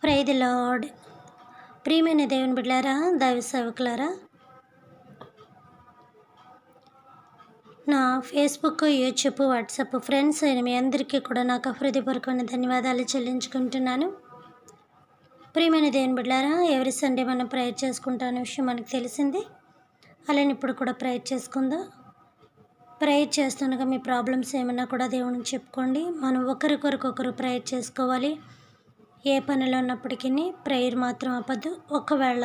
Praise the lord. ప్రియమైన దేవుని బిడ్డలారా, దైవ సేవకులారా, నా ఫేస్బుక్, యూట్యూబ్, వాట్సాప్ ఫ్రెండ్స్ అయిన మీ అందరికీ కూడా నాకు హృదయపూర్వకమైన ధన్యవాదాలు చెల్లించుకుంటున్నాను. ప్రియమైన దేవుని బిడ్డలారా, ఎవరి సండే మనం ప్రేయర్ చేసుకుంటానే విషయం మనకు తెలిసింది. అలానే ఇప్పుడు కూడా ప్రేయర్ చేసుకుందాం. ప్రేయర్ చేస్తుండగా మీ ప్రాబ్లమ్స్ ఏమన్నా కూడా దేవునికి చెప్పుకోండి. మనం ఒకరికొరకొకరు ప్రేయర్ చేసుకోవాలి. ఏ పనిలో ఉన్నప్పటికీ ప్రేయర్ మాత్రం ఆపద్దు. ఒకవేళ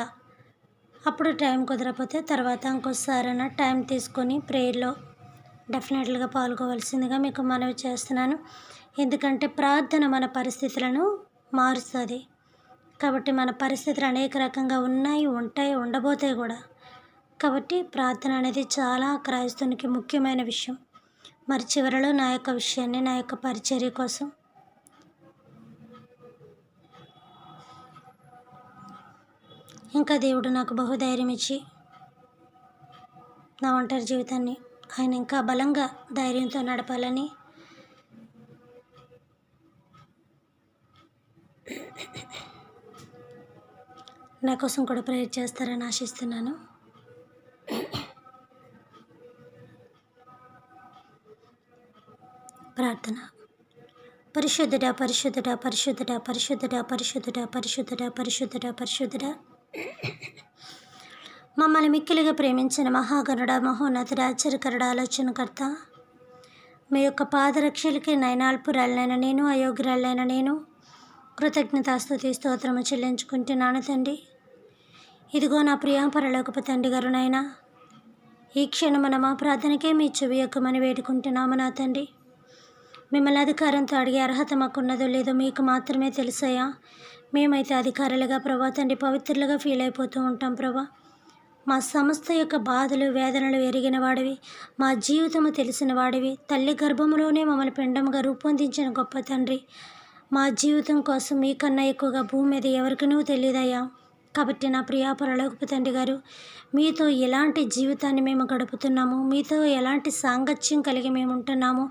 అప్పుడు టైం కుదరకపోతే తర్వాత ఇంకోసారైనా టైం తీసుకొని ప్రేయర్లో డెఫినెట్గా పాల్గొవలసిందిగా మీకు మనవి చేస్తున్నాను. ఎందుకంటే ప్రార్థన మన పరిస్థితులను మారుస్తుంది. కాబట్టి మన పరిస్థితులు అనేక రకంగా ఉన్నాయి, ఉంటాయి, ఉండబోతాయి కూడా. కాబట్టి ప్రార్థన అనేది చాలా క్రైస్తవునికి ముఖ్యమైన విషయం. మరి చివరిలో నా యొక్క విషయాన్ని, నా యొక్క పరిచర్య కోసం ఇంకా దేవుడు నాకు బహుధైర్యం ఇచ్చి నా ఒంటరి జీవితాన్ని ఆయన ఇంకా బలంగా ధైర్యంతో నడపాలని నా కోసం కూడా ప్రేయర్ చేస్తారని ఆశిస్తున్నాను. ప్రార్థన. పరిశుద్ధుడా, పరిశుద్ధుడా, పరిశుద్ధుడా, పరిశుద్ధుడా, పరిశుద్ధుడా, పరిశుద్ధుడా, పరిశుద్ధుడా, పరిశుద్ధుడా, మమ్మల్ని మిక్కిలిగా ప్రేమించిన మహాగణుడా, మహోన్నతుడా, ఆశ్చర్యకరుడా, ఆలోచనకర్త, మీ యొక్క పాదరక్షలకి నయనాల్పురాలైన నేను, అయోగ్యురాలైన నేను కృతజ్ఞతాస్తుతి స్తోత్రము చెల్లించుకుంటున్నాను తండ్రి. ఇదిగో నా ప్రియ పరలోకపు తండ్రి గారు, నాయనా, ఈ క్షణమున మా ప్రార్థనకే మీ చెవి యొక్కమని వేడుకుంటున్నాము నా తండ్రి. మిమ్మల్ని అధికారంతో అడిగే అర్హత మాకున్నదో లేదో మీకు మాత్రమే తెలుసయ్యా. మేమైతే అధికారులుగా ప్రభా తండ్రి పవిత్రులుగా ఫీల్ అయిపోతూ ఉంటాం ప్రభా. మా సంస్థ యొక్క బాధలు, వేదనలు ఎరిగిన వాడివి, మా జీవితము తెలిసిన వాడివి, తల్లి గర్భములోనే మమ్మల్ని పిండముగా రూపొందించిన గొప్ప తండ్రి. మా జీవితం కోసం మీకన్నా ఎక్కువగా భూమి మీద ఎవరికనూ తెలియదయ్యా. కాబట్టి నా ప్రియా పరలోకపు తండ్రి గారు, మీతో ఎలాంటి జీవితాన్ని మేము గడుపుతున్నాము, మీతో ఎలాంటి సాంగత్యం కలిగి మేము ఉంటున్నాము,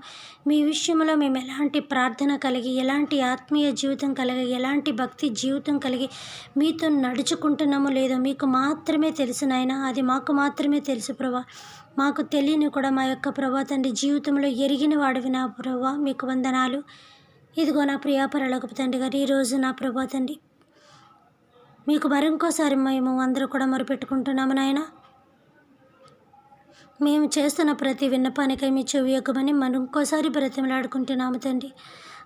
మీ విషయంలో మేము ఎలాంటి ప్రార్థన కలిగి, ఎలాంటి ఆత్మీయ జీవితం కలిగి, ఎలాంటి భక్తి జీవితం కలిగి మీతో నడుచుకుంటున్నామో లేదో మీకు మాత్రమే తెలుసు నాయనా. అది మాకు మాత్రమే తెలుసు ప్రభా. మాకు తెలియని కూడా మా యొక్క ప్రభా తండ్రి జీవితంలో ఎరిగిన వాడివి నా ప్రభా, మీకు వందనాలు. ఇదిగో నా ప్రియా పరలోకపు తండ్రి గారు, ఈరోజు నా ప్రభా తండ్రి మీకు మరింకోసారి మేము అందరూ కూడా మొరుపెట్టుకుంటున్నాము నాయన. మేము చేస్తున్న ప్రతి విన్నపానికై మీ చెవి యొక్కమని మరింకోసారి బ్రతిమలాడుకుంటున్నాము తండ్రి.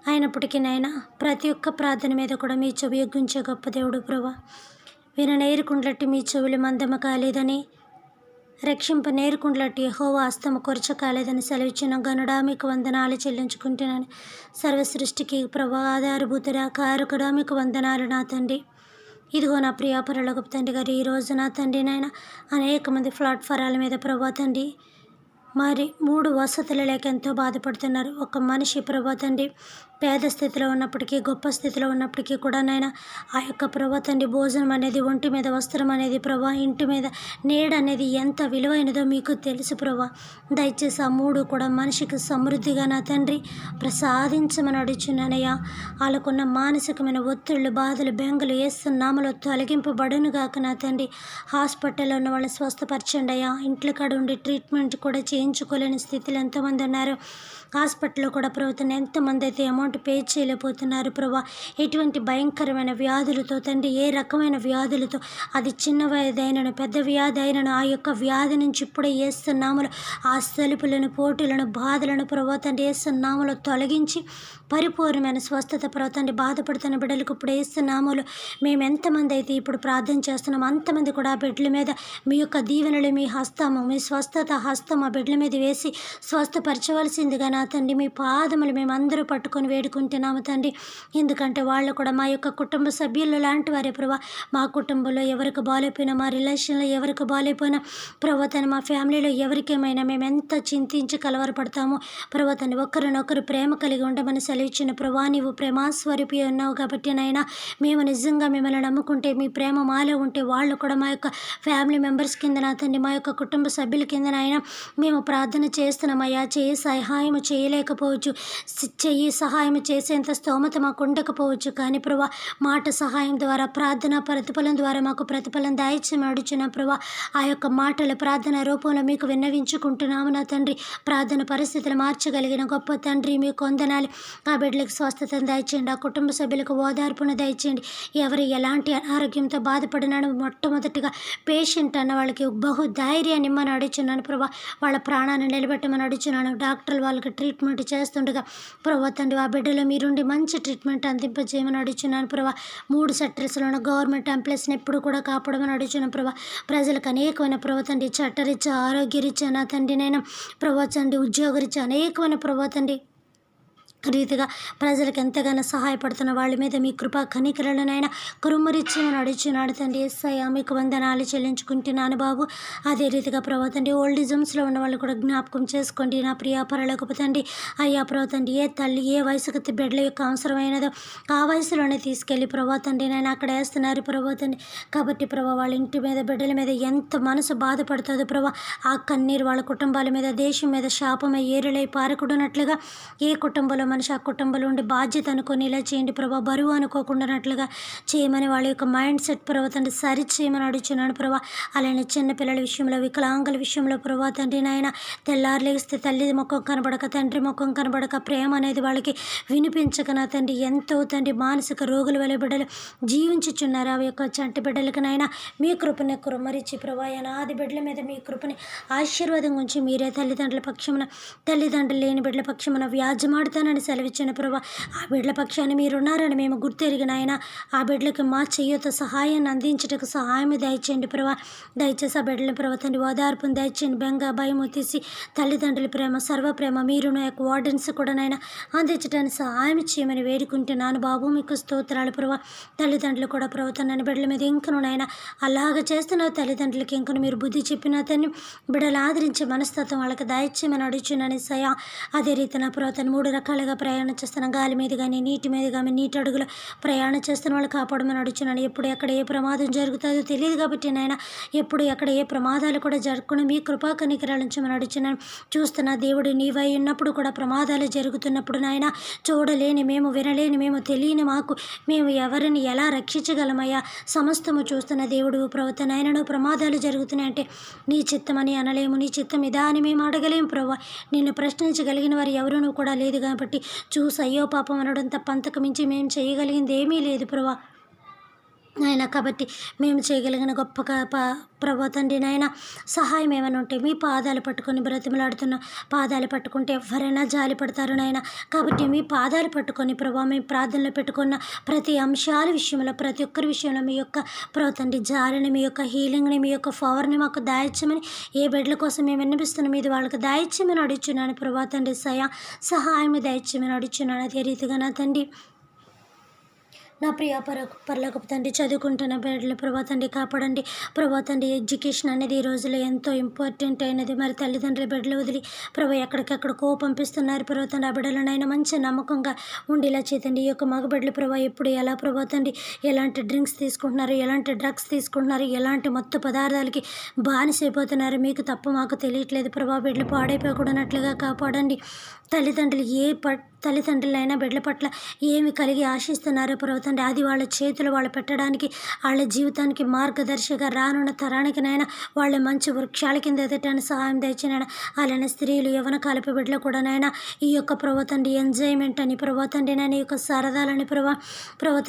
అయినప్పటికీ నాయన, ప్రతి ఒక్క ప్రార్థన మీద కూడా మీ చెవి యొగ్గించే గొప్ప దేవుడు ప్రభా. విననేరుకుండ్లట్టి మీ చెవులు మందమ కాలేదని, రక్షింప నేరుకుండ్లట్టి యెహోవా హస్తము కొరచ కాలేదని సెలవిచ్చిన గనుడా మీకు వందనాలు చెల్లించుకుంటున్నాను. సర్వసృష్టికి ప్రభా ఆధారభూతుడా, కారకుడా మీకు వందనాలు నా తండ్రి. ఇదిగో నా ప్రియా పరలోకపు తండ్రి గారు, ఈరోజు నా తండ్రి నాయన అనేక మంది ప్లాట్ఫారాల మీద ప్రభా తండ్రి మరి 3 వసతులు లేక ఎంతో బాధపడుతున్నారు. ఒక మనిషి ప్రభా తండ్రి పేద స్థితిలో ఉన్నప్పటికీ, గొప్ప స్థితిలో ఉన్నప్పటికీ కూడా నాయన ఆ యొక్క ప్రభా తండ్రి భోజనం అనేది, ఒంటి మీద వస్త్రం అనేది ప్రభా, ఇంటి మీద నీడ అనేది ఎంత విలువైనదో మీకు తెలుసు ప్రభా. దయచేసి ఆ 3 కూడా మనిషికి సమృద్ధిగా నా తండ్రి ప్రసాదించమని అడుగుచున్నానయ్యా. వాళ్ళకున్న మానసికమైన ఒత్తిళ్లు, బాధలు, బెంగలు యేసునామములో తొలగింపబడును గాక నా తండ్రి. హాస్పిటల్లో ఉన్న వాళ్ళని స్వస్థపరచండి అయ్యా. ఇంట్లో కాడ ఉండి ట్రీట్మెంట్ కూడా చేయించుకోలేని స్థితిలో ఎంతమంది ఉన్నారు. హాస్పిటల్లో కూడా ప్రభుత్వం ఎంతమంది అయితే అమౌంట్ పే చేయలేకపోతున్నారు ప్రభా. ఎటువంటి భయంకరమైన వ్యాధులతో తండ్రి, ఏ రకమైన వ్యాధులతో, అది చిన్న వ్యాధి అయినను పెద్ద వ్యాధి అయినను, ఆ యొక్క వ్యాధి నుంచి ఇప్పుడే యేసునామములో ఆ సలుపులను, పోటులను, బాధలను ప్రభా తండ్రి యేసునామములో తొలగించి పరిపూర్ణమైన స్వస్థత ప్రభా తండ్రి బాధపడుతున్న బిడ్డలకు ఇప్పుడు యేసునామములో మేము ఎంతమంది అయితే ఇప్పుడు ప్రార్థన చేస్తున్నాం అంతమంది కూడా ఆ బిడ్డల మీద మీ యొక్క దీవెనలు, మీ హస్తము, మీ స్వస్థత హస్తం ఆ బిడ్డల మీద వేసి స్వస్థపరచవలసిందిగా నా తండ్రి మీ పాదములు మేమందరూ పట్టుకొని వేడుకుంటున్నాము తండ్రి. ఎందుకంటే వాళ్ళు కూడా మా యొక్క కుటుంబ సభ్యులు లాంటి వారే ప్రభా. మా కుటుంబంలో ఎవరికి బాగాలేకపోయినా, మా రిలేషన్లో ఎవరికి బాగాలేకపోయినా ప్రభా తండ్రి, మా ఫ్యామిలీలో ఎవరికేమైనా మేము ఎంత చింతించి కలవరపడతామో ప్రభా తండ్రి, ఒకరినొకరు ప్రేమ కలిగి ఉండమని సెలవిచ్చిన ప్రభా, నీవు ప్రేమాస్వరూపి ఉన్నావు కాబట్టి నాయన, మేము నిజంగా మిమ్మల్ని నమ్ముకుంటే, మీ ప్రేమ మాలో ఉంటే, వాళ్ళు కూడా మా యొక్క ఫ్యామిలీ మెంబర్స్ కింద నా తండ్రి, మా యొక్క కుటుంబ సభ్యుల కింద నాయన మేము ప్రార్థన చేస్తున్నామయ్యా. చేయి సహాయం చేయలేకపోవచ్చు, చెయ్యి సహాయం చేసేంత స్తోమత మాకు ఉండకపోవచ్చు, కానీ ప్రభా మాట సహాయం ద్వారా, ప్రార్థన ప్రతిఫలం ద్వారా మాకు ప్రతిఫలం దాయిచ్చమని అడుగుచున్నాం ప్రభా. ఆ యొక్క మాటల ప్రార్థన రూపంలో మీకు విన్నవించుకుంటున్నాము నా తండ్రి. ప్రార్థన పరిస్థితులు మార్చగలిగిన గొప్ప తండ్రి, మీకు వందనాలు. ఆ బిడ్డలకు స్వస్థతను దయచేయండి, ఆ కుటుంబ సభ్యులకు ఓదార్పును దయచేయండి. ఎవరు ఎలాంటి అనారోగ్యంతో బాధపడినాను, మొట్టమొదటిగా పేషెంట్ అన్న వాళ్ళకి బహు ధైర్యాన్ని ఇమ్మని అడుగుచున్నాను ప్రభా. వాళ్ళ ప్రాణాన్ని నిలబెట్టమని అడుగుచున్నాను. డాక్టర్లు వాళ్ళకి ట్రీట్మెంట్ చేస్తుండగా ప్రభా తండ్రి, ఆ బిడ్డలో మీరుండి మంచి ట్రీట్మెంట్ అందింపజేయమని అడుగుచున్నాను ప్రభా. 3 సెక్టర్స్లో ఉన్న గవర్నమెంట్ ఎంప్లాయీస్ని ఎప్పుడు కూడా కాపాడమని అడుగుచున్నాను ప్రభా. ప్రజలకు అనేకమైన ప్రభా తండ్రి, చట్టరీత్యా, ఆరోగ్యరీత్యా నా తండ్రి నేను ప్రభా తండ్రి, ఉద్యోగరీత్యా అనేకమైన ప్రభా తండ్రి రీతిగా ప్రజలకు ఎంతగానో సహాయపడుతున్న వాళ్ళ మీద మీ కృపా కనికరలనైనా కురుమరిచ్చమని అడుగుచున్నాడు తండ్రి. యేసయ్యా మీకు వందనాలు చెల్లించుకుంటున్నాను బాబు. అదే రీతిగా ప్రభా తండ్రి, ఓల్డిజమ్స్లో ఉన్న వాళ్ళు కూడా జ్ఞాపకం చేసుకోండి నా ప్రియ పరలోకపు తండ్రి. అయ్యా ప్రభా తండ్రి, ఏ తల్లి ఏ వయసుకు బిడ్డల యొక్క అవసరమైనదో ఆ వయసులోనే తీసుకెళ్ళి ప్రభా తండ్రి నేను అక్కడ వేస్తున్నారు ప్రభా తండ్రి. కాబట్టి ప్రభా వాళ్ళ ఇంటి మీద, బిడ్డల మీద ఎంత మనసు బాధపడుతుందో ప్రభా. ఆ కన్నీరు వాళ్ళ కుటుంబాల మీద, దేశం మీద శాపమై ఏరులై పారకుడునట్లుగా ఏ కుటుంబంలో మనిషి ఆ కుటుంబంలో ఉండి బాధ్యత అనుకొని ఇలా చేయండి ప్రభా. బరువు అనుకోకుండానట్లుగా చేయమని వాళ్ళ యొక్క మైండ్ సెట్ ప్రభా తండ్రి సరి చేయమని అడుగుచున్నాను ప్రభా. అలానే చిన్నపిల్లల విషయంలో, వికలాంగుల విషయంలో ప్రభా తండ్రి నాయన, తెల్లారు లేస్తే తల్లి ముఖం కనబడక, తండ్రి ముఖం కనబడక, ప్రేమ అనేది వాళ్ళకి వినిపించక నా తండ్రి ఎంతో తండ్రి మానసిక రోగుల వల్ల బిడ్డలు జీవించుచున్నారు. ఆ యొక్క చంటి బిడ్డలకు నాయన మీ కృపని కురుమరిచి ప్రభా, అనాది బిడ్డల మీద మీ కృపని ఆశీర్వాదం ఉంచి మీరే తల్లిదండ్రుల పక్షమున, తల్లిదండ్రులు లేని బిడ్డల పక్షమున వ్యాజ్యమాడుతానని సెలవిచ్చిన ప్రభా. ఆ బిడ్డల పక్షాన్ని మీరున్నారని మేము గుర్తెరిగిన ఆయన, ఆ బిడ్డలకు మా చేయూత సహాయాన్ని అందించటకు సహాయం దయచేయండి ప్రభా. దయచేసి ఆ బిడ్డల ప్రభా తండ్రి ఓదార్పును దయచేయండి. బెంగ భయము తీసి తల్లిదండ్రుల ప్రేమ, సర్వ ప్రేమ మీరు నా యొక్క వార్డెన్స్ కూడా నాయన అందించడానికి సహాయం చేయమని వేడుకుంటున్నాను బాబు. మీకు స్తోత్రాలు ప్రభా. తల్లిదండ్రులు కూడా ప్రభా నన్ను బిడ్డల మీద ఇంకను నాయన అలాగ చేస్తున్న తల్లిదండ్రులకి ఇంకను మీరు బుద్ధి చెప్పిన తన్ని బిడ్డలు ఆదరించే మనస్తత్వం వాళ్ళకి దయచేయమని అడుగుచున్నాను సయా. అదే రీతి నా ప్రభా 3 రకాలుగా ప్రయాణం చేస్తున్న, గాలి మీద కానీ, నీటి మీద కానీ, నీటి అడుగులో ప్రయాణం చేస్తున్న వాళ్ళు కాపాడమని అడుగుచున్నాను. ఎప్పుడు ఎక్కడ ఏ ప్రమాదం జరుగుతుందో తెలియదు కాబట్టి నాయన, ఎప్పుడు ఎక్కడ ఏ ప్రమాదాలు కూడా జరగకుండా మీ కృపా కనికరాల నుంచి మనం అడుగుచున్నాను. చూస్తున్న దేవుడు నీవై ఉన్నప్పుడు కూడా ప్రమాదాలు జరుగుతున్నప్పుడు నాయన, చూడలేని మేము, వినలేని మేము, తెలియని మాకు, మేము ఎవరిని ఎలా రక్షించగలమయ్యా? సమస్తము చూస్తున్న దేవుడు ప్రభుత్వ నాయనను ప్రమాదాలు జరుగుతున్నాయంటే నీ చిత్తమని అనలేము, నీ చిత్తం ఇదా అని మేము అడగలేము ప్రభా. నిన్ను ప్రశ్నించగలిగిన వారు ఎవరూ కూడా లేదు కాబట్టి చూసి అయ్యో పాపం అనడం తప్ప అంతకు మించి మేము చేయగలిగింది ఏమీ లేదు ప్రభా నాయన. కాబట్టి మేము చేయగలిగిన గొప్ప ప్రభా తండ్రి నాయన, సహాయం ఏమైనా ఉంటే మీ పాదాలు పట్టుకొని బ్రతిమలాడుతున్న, పాదాలు పట్టుకుంటే ఎవరైనా జాలి పడతారు నాయన. కాబట్టి మీ పాదాలు పట్టుకొని ప్రభా మేము ప్రార్థనలో పెట్టుకున్న ప్రతి అంశాల విషయంలో, ప్రతి ఒక్కరి విషయంలో మీ యొక్క ప్రభా తండ్రి జాలిని, మీ యొక్క హీలింగ్ని, మీ యొక్క పవర్ని మాకు దాయిచ్చమని, ఏ బిడ్డల కోసం మేము విన్నపిస్తున్నాం ఇది వాళ్ళకి దాయిచ్చమని అడుగుచున్నాను ప్రభా తండ్రి. సహాయం దాయిచ్చమని అడుగుచున్నాను. అదే రీతిగా నా తండ్రి, నా ప్రియ పరలోకపు తండ్రి, చదువుకుంటున్న బిడ్డలు ప్రభా తండ్రి కాపాడండి ప్రభా తండ్రి. ఎడ్యుకేషన్ అనేది ఈ రోజుల్లో ఎంతో ఇంపార్టెంట్ అయినది. మరి తల్లిదండ్రుల బిడ్డలు వదిలి ప్రభా ఎక్కడికెక్కడికో పంపిస్తున్నారు ప్రభా తండ్రి. ఆ బిడ్డలనైనా మంచి నమ్మకంగా ఉండేలా చేతండి. ఈ యొక్క మగ బిడ్డలు ప్రభా ఎప్పుడు ఎలా ప్రభా తండ్రి ఎలాంటి డ్రింక్స్ తీసుకుంటున్నారు, ఎలాంటి డ్రగ్స్ తీసుకుంటున్నారు, ఎలాంటి మత్తు పదార్థాలకి బానిసైపోతున్నారు మీకు తప్ప మాకు తెలియట్లేదు ప్రభా. బిడ్డలు పాడైపోకూడనట్లుగా కాపాడండి. తల్లిదండ్రులైనా బిడ్డల పట్ల ఏమి కలిగి ఆశిస్తున్నారో ప్రభా తండ్రి, అది వాళ్ళ చేతులు వాళ్ళు పెట్టడానికి, వాళ్ళ జీవితానికి మార్గదర్శిగా రానున్న తరానికినైనా వాళ్ళ మంచి వృక్షాల కింద ఎదటానికి సహాయం తెచ్చినైనా. అలానే స్త్రీలు, యవన కాలపు బిడ్డలు కూడానైనా ఈ యొక్క ప్రభా తండ్రి ఎంజాయ్మెంట్ అని ప్రభా తండ్రి నైనా, ఈ యొక్క సరదాలని ప్రభా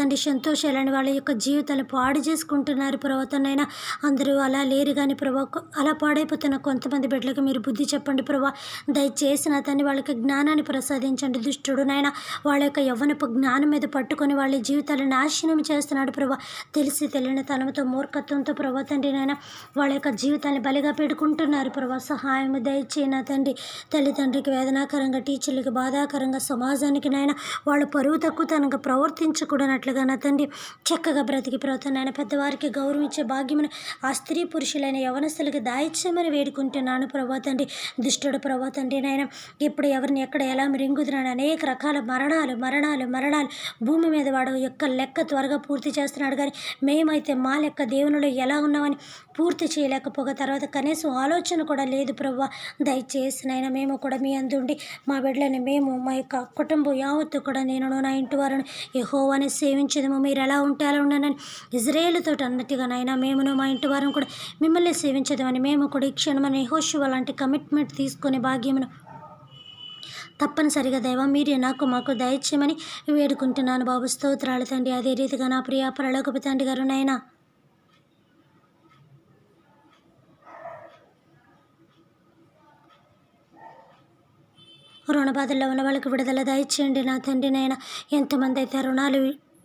తండ్రి సంతోషాలని వాళ్ళ యొక్క జీవితాలు పాడు చేసుకుంటున్నారు ప్రభా తండ్రి. అందరూ అలా లేరు కానీ ప్రభా, అలా పాడైపోతున్న కొంతమంది బిడ్డలకు మీరు బుద్ధి చెప్పండి ప్రభా. దయచేసి నా తండ్రి వాళ్ళకి జ్ఞానాన్ని ప్రసాదించండి. దుష్టుడు నాయన వాళ్ళ యొక్క యవ్వనపు జ్ఞానం మీద పట్టుకొని వాళ్ళ జీవితాలను నాశనం చేస్తున్నాడు ప్రభా. తెలిసి తెలియని తనముతో, మూర్ఖత్వంతో ప్రభా తండ్రి నాయన వాళ్ళ యొక్క జీవితాన్ని బలిగా పెట్టుకుంటున్నారు ప్రభా. సహాయం దయచేయన తండ్రి. తల్లిదండ్రికి వేదనాకరంగా, టీచర్లకి బాధాకరంగా, సమాజానికి నాయన వాళ్ళు పరువు తక్కువతనంగా ప్రవర్తించకూడనట్లుగా నా తండ్రి చక్కగా బ్రతికి ప్రభుత్వం పెద్దవారికి గౌరవం ఇచ్చే భాగ్యమని ఆ స్త్రీ పురుషులైన యవనస్తులకి దాయిచ్చమని వేడుకుంటున్నాను ప్రభా తండ్రి. దుష్టుడు ప్రభా తండ్రి నాయన ఇప్పుడు ఎవరిని ఎక్కడ ఎలా మృంగుతున్నాను అనేక అనేక రకాల మరణాలు మరణాలు మరణాలు భూమి మీద వాడు యొక్క లెక్క త్వరగా పూర్తి చేస్తున్నాడు. కానీ మేమైతే మా లెక్క దేవునిలో ఎలా ఉన్నామని పూర్తి చేయలేకపోగా తర్వాత కనీసం ఆలోచన కూడా లేదు ప్రభువా. దయచేసి నాయన మేము కూడా మీ అందుండి మా బిడ్డలని మేము మా యొక్క కుటుంబం యావత్తు కూడా నేను నా ఇంటి వారిని యెహోవాని సేవించదము, మీరు ఎలా ఉంటే అలా ఉన్నానని ఇజ్రాయేలుతో అన్నట్టుగా నాయన మేమును మా ఇంటి వారిని కూడా మిమ్మల్ని సేవించదామని మేము కూడా ఈ క్షణమని యెహోషువ లాంటి కమిట్మెంట్ తీసుకునే భాగ్యమును తప్పనిసరిగా దైవం మీరే నాకు మాకు దయచేయమని వేడుకుంటున్నాను బాబు. స్తోత్రాలు తండ్రి. అదే రీతిగా నా ప్రియ పరలోకపు తండ్రి గారు నాయన రుణ బాధల్లో ఉన్న వాళ్ళకి విడుదల దయచేయండి నా తండ్రి. నాయన ఎంతమంది అయితే రుణాలు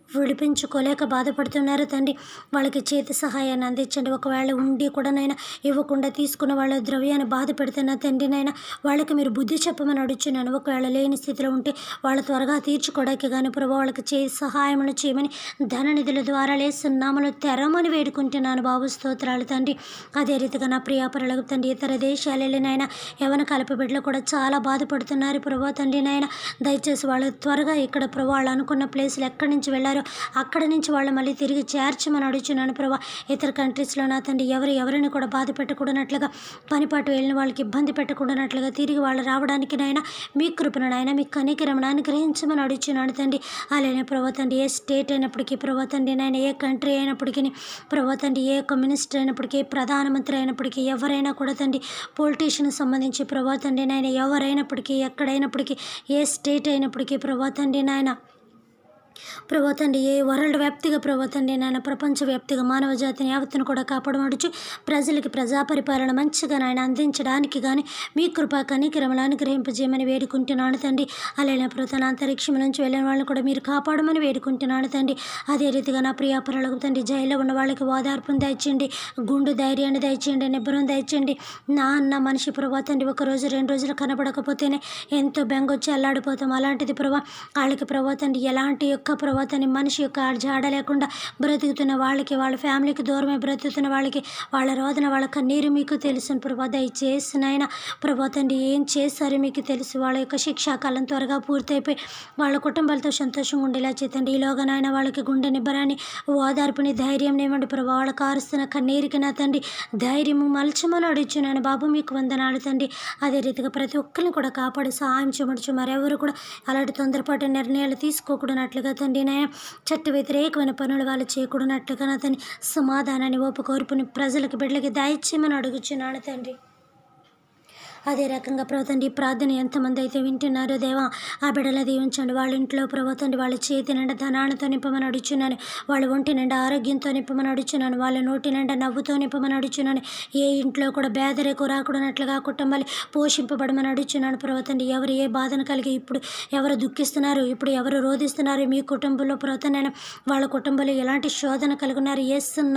విడిపించుకోలేక బాధపడుతున్నారు తండ్రి, వాళ్ళకి చేతి సహాయాన్ని అందించండి. ఒకవేళ ఉండి కూడా నైనా ఇవ్వకుండా తీసుకున్న వాళ్ళ ద్రవ్యాన్ని బాధ పెడుతున్న తండ్రి నైనా వాళ్ళకి మీరు బుద్ధి చెప్పమని అడుగుతున్నాను. ఒకవేళ లేని స్థితిలో ఉంటే వాళ్ళు త్వరగా తీర్చుకోవడానికి కానీ ప్రభు వాళ్ళకి చేతి సహాయములు చేయమని ధననిధుల ద్వారా లేస్తున్నామని తెరమని వేడుకుంటున్నాను బాబు. స్తోత్రాలు తండ్రి. అదే రీతిగా నా ప్రియాపరలకు తండ్రి ఇతర దేశాలు వెళ్ళినైనా యవన కలప బిడ్డలు కూడా చాలా బాధపడుతున్నారు ప్రభు తండ్రి నాయన. దయచేసి వాళ్ళు త్వరగా ఇక్కడ ప్రభు వాళ్ళు అనుకున్న ప్లేస్లు ఎక్కడి నుంచి వెళ్ళారో అక్కడ నుంచి వాళ్ళు మళ్ళీ తిరిగి చేర్చమని అడుగుతున్నాను ప్రభా. ఇతర కంట్రీస్లో నా తండ్రి ఎవరిని కూడా బాధ పెట్టకూడనట్లుగా, పనిపాటు వెళ్ళిన వాళ్ళకి ఇబ్బంది పెట్టకూడనట్లుగా తిరిగి వాళ్ళు రావడానికి నాయన మీ కృపను నాయన మీ కనికరమను అనుగ్రహించమని అడుగుతున్నాను తండ్రి. అలానే ప్రభా తండ్రి ఏ స్టేట్ అయినప్పటికీ ప్రభా తండ్రి నాయన ఏ కంట్రీ అయినప్పటికీ ప్రభా తండ్రి ఏ ఒక్క మినిస్టర్ అయినప్పటికీ ప్రధానమంత్రి అయినప్పటికీ ఎవరైనా కూడా తండ్రి పొలిటీషియన్ సంబంధించి ప్రభా తండ్రి నాయన ఎవరైనప్పటికీ ఎక్కడైనప్పటికీ ఏ స్టేట్ అయినప్పటికీ ప్రభా తండ్రి నాయన ప్రభా తండ్రి ఏ వరల్డ్ వ్యాప్తిగా ప్రభా తండ్రి నాయన ప్రపంచవ్యాప్తిగా మానవ జాతిని యావత్తును కూడా కాపాడమడుచు ప్రజలకి ప్రజా పరిపాలన మంచిగా నాయన అందించడానికి కానీ మీ కృపా కనికరములు అనుగ్రహింపజేయమని వేడుకుంటున్నాను తండ్రి. అలానే ప్రభు అంతరిక్షం నుంచి వెళ్ళిన వాళ్ళని కూడా మీరు కాపాడమని వేడుకుంటున్నాను తండ్రి. అదే రీతిగా నా ప్రియాపరలకు తండ్రి జైల్లో ఉన్న వాళ్ళకి ఓదార్పును దయచేయండి, గుండు ధైర్యాన్ని దయచేయండి, నిబ్బరం దయచేయండి. నా అన్న మనిషి ప్రభా తండ్రి ఒక రోజు 2 రోజులు కనపడకపోతేనే ఎంతో బెంగొచ్చి అల్లాడిపోతాం. అలాంటిది ప్రభా వాళ్ళకి ప్రభా తండ్రి ఎలాంటి యొక్క ప్రభా తండ్రి మనిషి యొక్క జాడ లేకుండా బ్రతుకుతున్న వాళ్ళకి, వాళ్ళ ఫ్యామిలీకి దూరమై బ్రతుకుతున్న వాళ్ళకి వాళ్ళ రోదన వాళ్ళ కన్నీరు మీకు తెలుసు ప్రభా. దయచేసి నాయన ప్రభా తండ్రి ఏం చేస్తారో మీకు తెలుసు. వాళ్ళ యొక్క శిక్షాకాలం త్వరగా పూర్తయిపోయి వాళ్ళ కుటుంబాలతో సంతోషంగా ఉండేలా చేతండి. ఈలోగా నాయన వాళ్ళకి గుండె నిబ్బరాన్ని ఓదార్పుని ధైర్యం ఇవ్వండి ప్రభా. వాళ్ళ కారుస్తున్న కన్నీరికి నా తండ్రి ధైర్యము మలచమని అడుగుచున్నాను బాబు. మీకు వందనాలు తండ్రి. అదే రీతిగా ప్రతి ఒక్కరిని కూడా కాపాడి సహాయం చేయమడుచు. మరెవరు కూడా అలాంటి తొందరపాటు నిర్ణయాలు తీసుకోకూడనట్లుగా తండ్రి నాయన చట్ట వ్యతిరేకమైన పనులు వాళ్ళు చేయకూడనట్లుగా నా తండ్రి సమాధానాన్ని ఓపుకోర్పుని ప్రజలకి బిడ్డలకి దయచేయమని అడుగుచున్నాను తండ్రి. అదే రకంగా ప్రభు తండ్రి ప్రార్థన ఎంతమంది అయితే వింటున్నారో దేవా ఆ బిడ్డల దీవించండి. వాళ్ళ ఇంట్లో ప్రభు తండ్రి వాళ్ళ చేతి నిండా ధనాలతో నింపమని అడుగుచున్నాను. వాళ్ళ ఒంటి నిండా ఆరోగ్యంతో నింపమని అడుగుచున్నాను. వాళ్ళ నోటి నిండా నవ్వుతో నింపమని అడుగుచున్నాను. ఏ ఇంట్లో కూడా పేదరికం రాకూడనట్లుగా కుటుంబాలు పోషింపబడమని అడుగుచున్నాను ప్రభు తండ్రి. ఎవరు ఏ బాధను కలిగి ఇప్పుడు ఎవరు దుఃఖిస్తున్నారు, ఇప్పుడు ఎవరు రోధిస్తున్నారు మీ కుటుంబంలో ప్రభు తండ్రి వాళ్ళ కుటుంబంలో ఎలాంటి శోధన కలుగున్నారు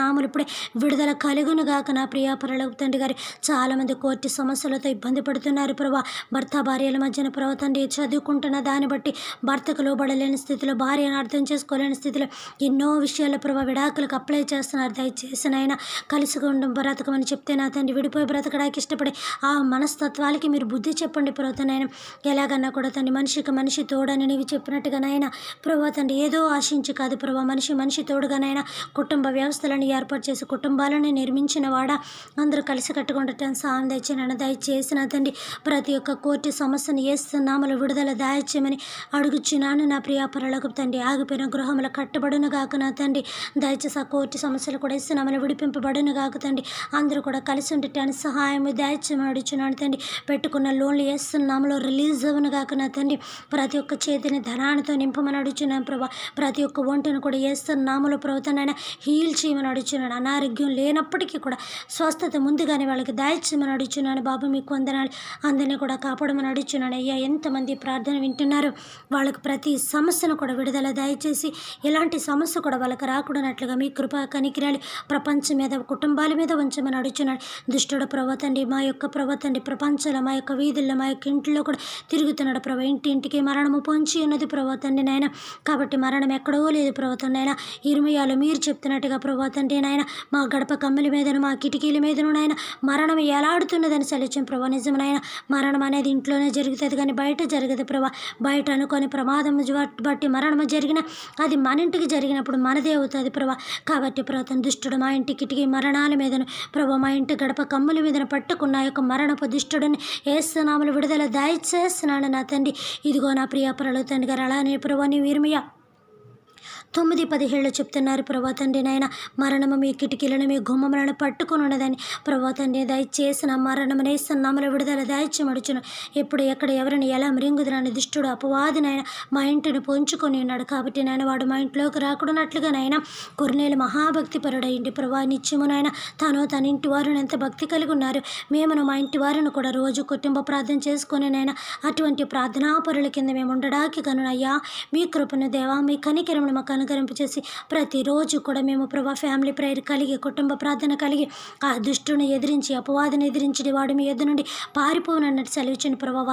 నాములు ఇప్పుడే విడుదల కలుగును గాక నా ప్రియా పరలోక తండ్రి గారి. చాలామంది కోర్టు సమస్యలతో ఇబ్బంది పడుతున్నారు ప్రభా. భర్త భార్యల మధ్యన ప్రభు తండ్రి చదువుకుంటున్న దాన్ని బట్టి భర్తకు లోబడలేని స్థితిలో, భార్యను అర్థం చేసుకోలేని స్థితిలో ఎన్నో విషయాల్లో ప్రభా విడాకులకు అప్లై చేస్తున్నారు. దయచేసి నాయన కలిసి ఉండం బ్రతకమని చెప్తే నా తండ్రి విడిపోయి బ్రతకడానికి ఇష్టపడే ఆ మనస్తత్వాలకి మీరు బుద్ధి చెప్పండి ప్రభు నాయన. ఎలాగన్నా కూడా తండ్రి మనిషికి మనిషి తోడని నీవు చెప్పినట్టుగా నాయన ప్రభు తండ్రి ఏదో ఆశించి కాదు ప్రభా మనిషి తోడుగానైనా కుటుంబ వ్యవస్థలను ఏర్పాటు చేసి కుటుంబాలను నిర్మించిన వాడా అందరూ కలిసి కట్టుకుంటాను సాయం తెచ్చిన దయచేసిన తండ్రి. ప్రతి ఒక్క కోర్టు సమస్యను ఏస్తున్నామలు విడుదల దాయచేయమని అడుగుచున్నాను నా ప్రియా పరలోక తండ్రి. ఆగిపోయిన గృహముల కట్టబడును గాక నా తండ్రి. దయచేసి ఆ కోర్టు సమస్యలు కూడా ఇస్తున్నామని విడిపింపబడును గాక తండ్రి. అందరూ కూడా కలిసి ఉండటానికి సహాయం దయచేయమని అడుగుచున్నాను తండ్రి. పెట్టుకున్న లోన్లు ఏస్తున్నామలో రిలీజ్ అవ్వను గాక నా తండ్రి. ప్రతి ఒక్క చేతిని ధనానితో నింపమని అడుగుచున్నాను ప్రభా. ప్రతి ఒక్క ఒంటిని కూడా ఏస్తున్నామలో ప్రభుత్వాన్ని హీల్ చేయమని అడుగుచున్నాను. అనారోగ్యం లేనప్పటికీ కూడా స్వస్థత ముందుగానే వాళ్ళకి దయచేయమని అడుగుచున్నాను బాబు. మీకు వందనాలు. అందరినీ కూడా కాపాడమని అడుగుచున్నాను అయ్యా. ఎంతమంది ప్రార్థన వింటున్నారు వాళ్ళకి ప్రతి సమస్యను కూడా విడుదల దయచేసి ఎలాంటి సమస్య కూడా వాళ్ళకి రాకూడనట్లుగా మీ కృపా కనికిరాలు ప్రపంచం మీద కుటుంబాల మీద ఉంచమని అడుగుచున్నాడు. దుష్టుడు ప్రభు తండ్రి మా యొక్క ప్రభు తండ్రి ప్రపంచంలో మా యొక్క వీధుల్లో మా యొక్క ఇంట్లో కూడా తిరుగుతున్నాడు ప్రభు. ఇంటింటికి మరణము పొంచి ఉన్నది ప్రభు తండ్రి నాయన. కాబట్టి మరణం ఎక్కడో లేదు ప్రభు తండ్రి నాయన. ఇర్మియాలో మీరు చెప్తున్నట్టుగా ప్రభు తండ్రి నాయన మా గడప కమ్ముల మీదను మా కిటికీల మీదను నాయన మరణం ఎలాడుతున్నదని సెలవించిన ప్రభు. నిజమైన మరణం అనేది ఇంట్లోనే జరుగుతుంది కానీ బయట జరగదు ప్రభా. బయట అనుకోని ప్రమాదం బట్టి మరణం జరిగిన అది మన ఇంటికి జరిగినప్పుడు మనదే అవుతుంది ప్రభా. కాబట్టి ప్రభా దుష్టుడు మా ఇంటి కిటికీ మరణాల మీదను ప్రభా, మా ఇంటి గడప కమ్ముల మీదను పట్టుకున్న యొక్క మరణపు దుష్టుడిని యేసునామములో విడుదల దయచేస్తున్నాను నా తండ్రి. ఇదిగో నా ప్రియ పరలోక తండ్రి గారు, అలానే ప్రభా నీ ఇర్మియా 9:17 చెప్తున్నారు ప్రభా తండ్రి నాయన, మరణము మీ కిటికీలను మీ గుమ్మములను పట్టుకుని ఉన్నదని ప్రభా తండ్రి దయచేసిన మరణము యేసునామములో విడుదల దయచేమడుచును. ఎప్పుడు ఎక్కడ ఎవరిని ఎలా మృంగుదునని దుష్టుడు అపవాదినైనా మా ఇంటిని పొంచుకొని ఉన్నాడు. కాబట్టి నాయన వాడు మా ఇంట్లోకి రాకూడనట్లుగా నాయన కొర్నేలు మహాభక్తి పరుడైంది ప్రభా. నిత్యమునైనా తన ఇంటి వారిని ఎంత భక్తి కలిగి ఉన్నారు. మేమును మా ఇంటి వారిని కూడా రోజు కుటుంబ ప్రార్థన చేసుకొని నాయన అటువంటి ప్రార్థనా పరుల కింద మేము ఉండడానికి కనునయ్యా మీ కృపను దేవా, మీ కనికరమును మాకు అనుకరింపు చేసి ప్రతిరోజు కూడా మేము ప్రభా ఫ్యామిలీ ప్రేయర్ కలిగి కుటుంబ ప్రార్థన కలిగి ఆ దుష్టుని ఎదిరించి అపవాదిని ఎదిరించి వాడు మీ ఎదురు నుండి పారిపోనన్నట్టు సెలవిచ్చిన ప్రభా.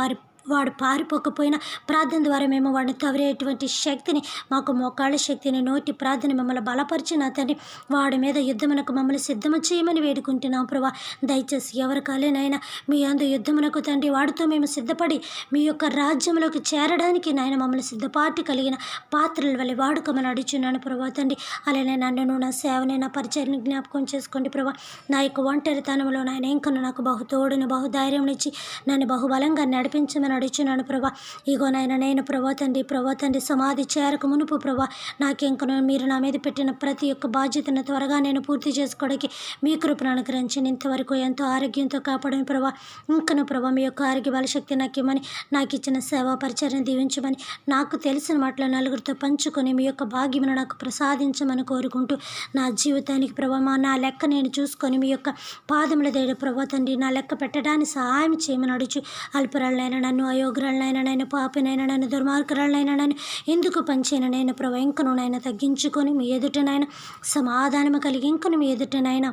వాడు పారిపోకపోయినా ప్రార్థన ద్వారా మేము వాడిని తవరేటువంటి శక్తిని, మాకు మోకాళ్ళ శక్తిని, నోటి ప్రార్థన మమ్మల్ని బలపరిచిన తండ్రి వాడి మీద యుద్ధమునకు మమ్మల్ని సిద్ధము చేయమని వేడుకుంటున్నాం ప్రభా. దయచేసి ఎవరి కాలేనైనా మీ అందు యుద్ధమునకు తండ్రి వాడితో మేము సిద్ధపడి మీ యొక్క రాజ్యంలోకి చేరడానికి నాయన మమ్మల్ని సిద్ధపాటు కలిగిన పాత్రల వల్ల వాడుకోమని అడుగుచున్నాను ప్రభా తండ్రి. అలానే నన్ను నా సేవని నా పరిచయని జ్ఞాపకం చేసుకోండి ప్రభా. నా యొక్క ఒంటరితనంలో నాయన ఇంకను నాకు బహుతోడును బహుధైర్యం ఇచ్చి నన్ను బహుబలంగా నడిపించమని అడుగుచున్నాను ప్రభా. ఇగో నాయన నేను ప్రభా తండ్రి సమాధి చేరక మునుపు ప్రభా నాకింకను మీరు నా మీద పెట్టిన ప్రతి ఒక్క బాధ్యతను త్వరగా నేను పూర్తి చేసుకోవడానికి మీ కృపను అనుగ్రహించి ఇంతవరకు ఎంతో ఆరోగ్యంతో కాపాడని ప్రభా. ఇంకను ప్రభా మీ యొక్క ఆరోగ్య బలశక్తి నాకు ఇవ్వమని, నాకు ఇచ్చిన సేవా పరిచర్ని దీవించమని, నాకు తెలిసిన మాటలు నలుగురితో పంచుకొని మీ యొక్క భాగ్యమును నాకు ప్రసాదించమని కోరుకుంటూ నా జీవితానికి ప్రభా నా లెక్క నేను చూసుకొని మీ యొక్క పాదముల దగ్గర ప్రభా తండ్రి నా లెక్క పెట్టడానికి సహాయం చేయమని అడుచు. అల్పురాలైన నన్ను, అయోగ్రాలనైనా నేను, పాపినైనా నన్ను, దుర్మార్గురాలనైనా నన్ను ఎందుకు పంచిన నేను ప్రభా ఇంకను నాయన తగ్గించుకొని మీ ఎదుటనైనా సమాధానము కలిగి ఇంకను మీ ఎదుటనైనా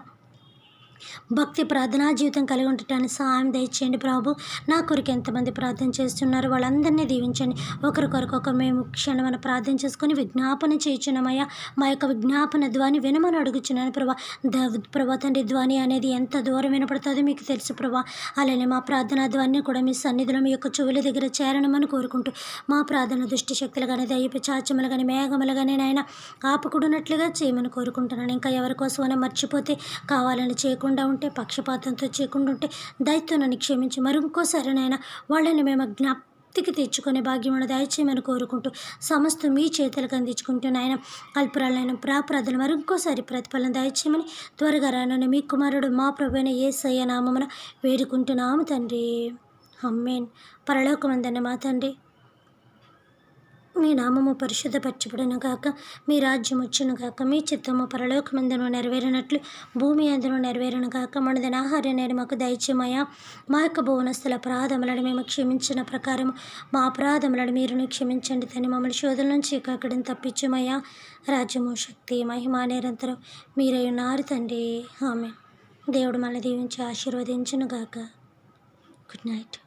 భక్తి ప్రార్థనా జీవితం కలిగి ఉండటానికి సహాయం దయచేయండి ప్రభు. నా కొరకు ఎంతమంది ప్రార్థన చేస్తున్నారు వాళ్ళందరినీ దీవించండి. ఒకరికొరకు మేము క్షణమైన ప్రార్థన చేసుకొని విజ్ఞాపన చేయించున్నామయ్యా. మా యొక్క విజ్ఞాపన ధ్వని వినమని అడుగుచున్నాను ప్రభా తండ్రి. ధ్వని అనేది ఎంత దూరం వినపడుతుందో మీకు తెలుసు ప్రభా. అలానే మా ప్రార్థనా ధ్వని కూడా మీ సన్నిధిలో మీ యొక్క చెవుల దగ్గర చేరనమని కోరుకుంటూ మా ప్రార్థన దుష్టి శక్తులు కానీ దైవ చాచములు కానీ మేఘములు కానీ నాయన ఆపకూడనట్లుగా చేయమని కోరుకుంటున్నాను. ఇంకా ఎవరి కోసమైనా మర్చిపోతే కావాలని చేయకుండా ఉంటే, పక్షపాతంతో చేయకుండా ఉంటే దయతో నన్ను క్షమించి మరింకోసారి నాయన వాళ్ళని మేము జ్ఞాప్తికి తెచ్చుకునే భాగ్యమును దయచేయమని కోరుకుంటూ సమస్తం మీ చేతులకు అందించుకుంటూ నాయన అల్పురాలైన ప్రార్థన మరింకోసారి ప్రతిఫలం దయచేయమని త్వరగా రానని మీ కుమారుడు మా ప్రభువైన యేసయ్య నామమున వేడుకుంటున్నాము తండ్రి. ఆమేన్. పరలోకమందున్న మా తండ్రి, మీ నామము పరిశుద్ధపరచబడును గాక, మీ రాజ్యం వచ్చును గాక, మీ చిత్తము పరలోకమందును నెరవేరినట్లు భూమి అందును నెరవేరును గాక. మనదిన ఆహార్య నేడు మాకు దయచేయమయ్యా. మా యొక్క భువనస్తుల అపరాధములను మేము క్షమించిన ప్రకారం మా అపరాధములను మీరును క్షమించండి తని. మమ్మల్ని శోధన నుంచి కాకడిని తప్పించుమయ్యా. రాజ్యము శక్తి మహిమ నిరంతరం మీరై ఉన్నారు తండ్రి. ఆమేన్. దేవుడు మనల్ని దీవించి ఆశీర్వదించును గాక. Good night.